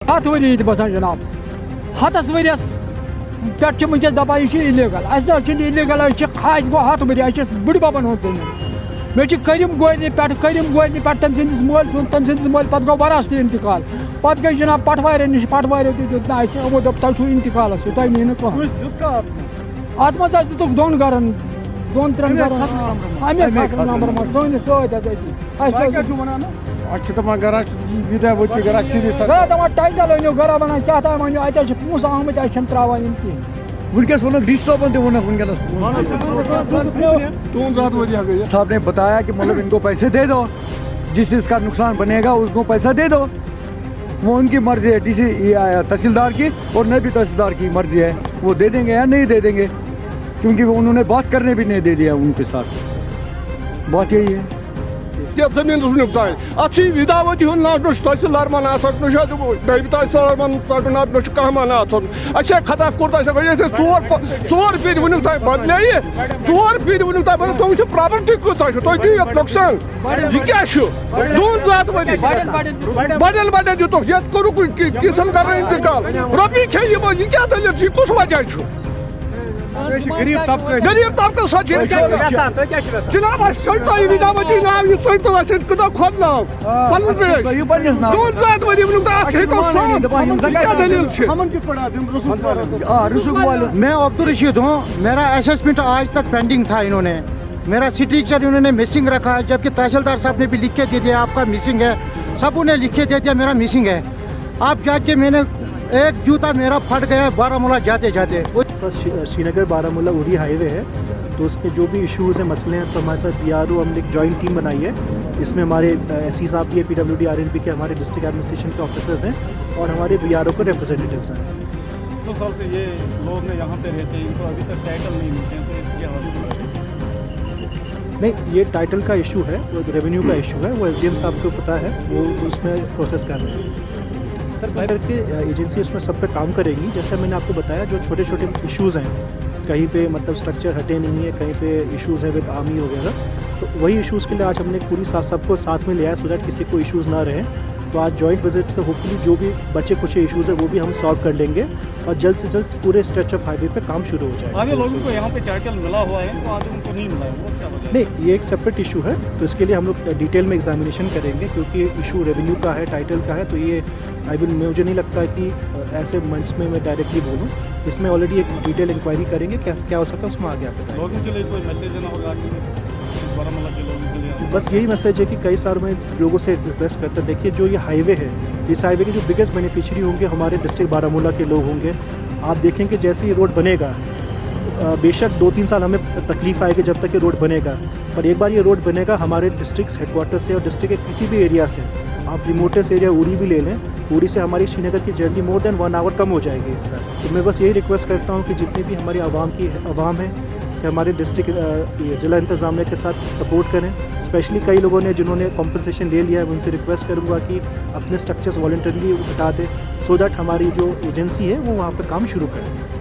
7 worry बसान जनाब 7 various पे वनस दपान यह इलीगल अस इलीगल गो 7 वरी बुढ़ बबन हो जमीन मे करीम गोरनी पे तम सस मल पे गो वरस त इंतकाल पे गई जनाब पटवार नश पटवार तमो दोप तुम इंतकाल तुम नी कह अत मज दुक दोन गरन 2-3 गरन अमे नंबर मज सैनिस टाइटल अनो गरा बनान क्या वो अत पोस आम त्रावान कहें वनकस वो डी साहब साहब ने बताया कि मतलब इनको पैसे दे दो, जिस इसका नुकसान बनेगा उसको पैसा दे दो। वो उनकी मर्जी है, डीसी तहसीलदार की और नबी तहसीलदार की मर्जी है, वो दे देंगे या नहीं दे देंगे, क्योंकि वो उन्होंने बात करने भी नहीं दे दिया उनके साथ। बात यही है। जमीन अच्छी विदावती हूँ ना तहसीलदार मन तहसीलदार मन कह मन अच्छा खता कुर्ता चोर पीर वन बदल 4 पीर वन तुम प्रॉपर्टी कूचा तुम दियो नुकसान यह क्या 2 वरी बदल बदल दितुक ये करुक किसन कर इंतकाल रोपी खे यह क्या दलील कुछ वजह गरीब तबके जनाब विदावती नाव यह चढ़ खोदना मैं अब्दुल रशीद हूँ। मेरा असेसमेंट आज तक पेंडिंग था। इन्होंने मेरा स्ट्रक्चर इन्होंने मिसिंग रखा है, जबकि तहसीलदार साहब ने भी लिख के दे दिया आपका मिसिंग है, सब उन्हें लिख के दे दिया मेरा मिसिंग है। आप जाके मैंने एक जूता मेरा फट गया बारामूला जाते जाते। श्रीनगर बारामूला उरी हाईवे है, तो उसके जो भी इश्यूज़ हैं मसले हैं, तो हमारे साथ BRO हमने एक जॉइंट टीम बनाई है। इसमें हमारे SC साहब भी है, PWD RNP के हमारे डिस्ट्रिक्ट एडमिनिस्ट्रेशन के ऑफिसर्स हैं और हमारे BRO के रिप्रेजेंटेटिव्स हैं। 100 साल से ये लोग यहाँ पे रहते हैं, इनको अभी तक टाइटल नहीं मिलते हैं, तो इसकी नहीं, ये टाइटल का इशू है, वो रेवेन्यू का इशू है, वो SDM साहब को पता है, वो उसमें प्रोसेस कर रहे हैं। सर के एजेंसी उसमें सब पे काम करेगी। जैसे मैंने आपको बताया, जो छोटे छोटे इश्यूज़ हैं, कहीं पे मतलब स्ट्रक्चर हटे नहीं है, कहीं पे इश्यूज़ है विद आर्मी वगैरह, तो वही इश्यूज़ के लिए आज हमने पूरी सबको साथ में लिया है, सो दैट किसी को इश्यूज़ ना रहे। तो आज जॉइंट विजिट से होपफुली जो भी बचे कुछ इश्यूज़ है वो भी हम सॉल्व कर लेंगे और जल्द से जल्द पूरे स्ट्रेच ऑफ हाईवे पे काम शुरू हो जाएगा। आगे लोगों को यहाँ पे टाइटल मिला हुआ है, तो आगे उनको नहीं मिला है, वो क्या वजह है? नहीं, ये एक सेपरेट इशू है, तो इसके लिए हम लोग डिटेल में एग्जामिनेशन करेंगे, क्योंकि इशू रेवेन्यू का है, टाइटल का है, तो ये मुझे नहीं लगता कि ऐसे मंच में मैं डायरेक्टली बोलूँ। इसमें ऑलरेडी एक डिटेल इंक्वायरी करेंगे, क्या हो सकता है उसमें आगे आपको बताएंगे। लोगों के लिए कोई मैसेज देना होगा कि बारामूला के लोगों के लिए? बस यही मैसेज है कि कई साल में लोगों से रिक्वेस्ट करते हैं, देखिए जो ये हाईवे है, इस हाईवे के जो बिगेस्ट बेनिफिशियरी होंगे हमारे डिस्ट्रिक्ट बारामूला के लोग होंगे। आप देखेंगे जैसे ये रोड बनेगा, बेशक 2-3 साल हमें तकलीफ आएगी जब तक ये रोड बनेगा, पर एक बार ये रोड बनेगा हमारे डिस्ट्रिक्ट हेडक्वार्टर से और डिस्ट्रिक्ट के किसी भी एरिया से, आप रिमोटेस्ट एरिया उरी भी ले लें, उरी से हमारी श्रीनगर की जर्नी मोर देन 1 आवर कम हो जाएगी। तो मैं बस यही रिक्वेस्ट करता हूँ कि जितनी भी हमारी आवाम है कि हमारे डिस्ट्रिक्ट ज़िला इंतज़ामिया के साथ सपोर्ट करें। स्पेशली कई लोगों ने जिन्होंने कॉम्पनसेशन ले लिया है, उनसे रिक्वेस्ट करूँगा कि अपने स्ट्रक्चर्स वॉलंटरली हटा दें, सो दैट हमारी जो एजेंसी है वो वहाँ पर काम शुरू करें।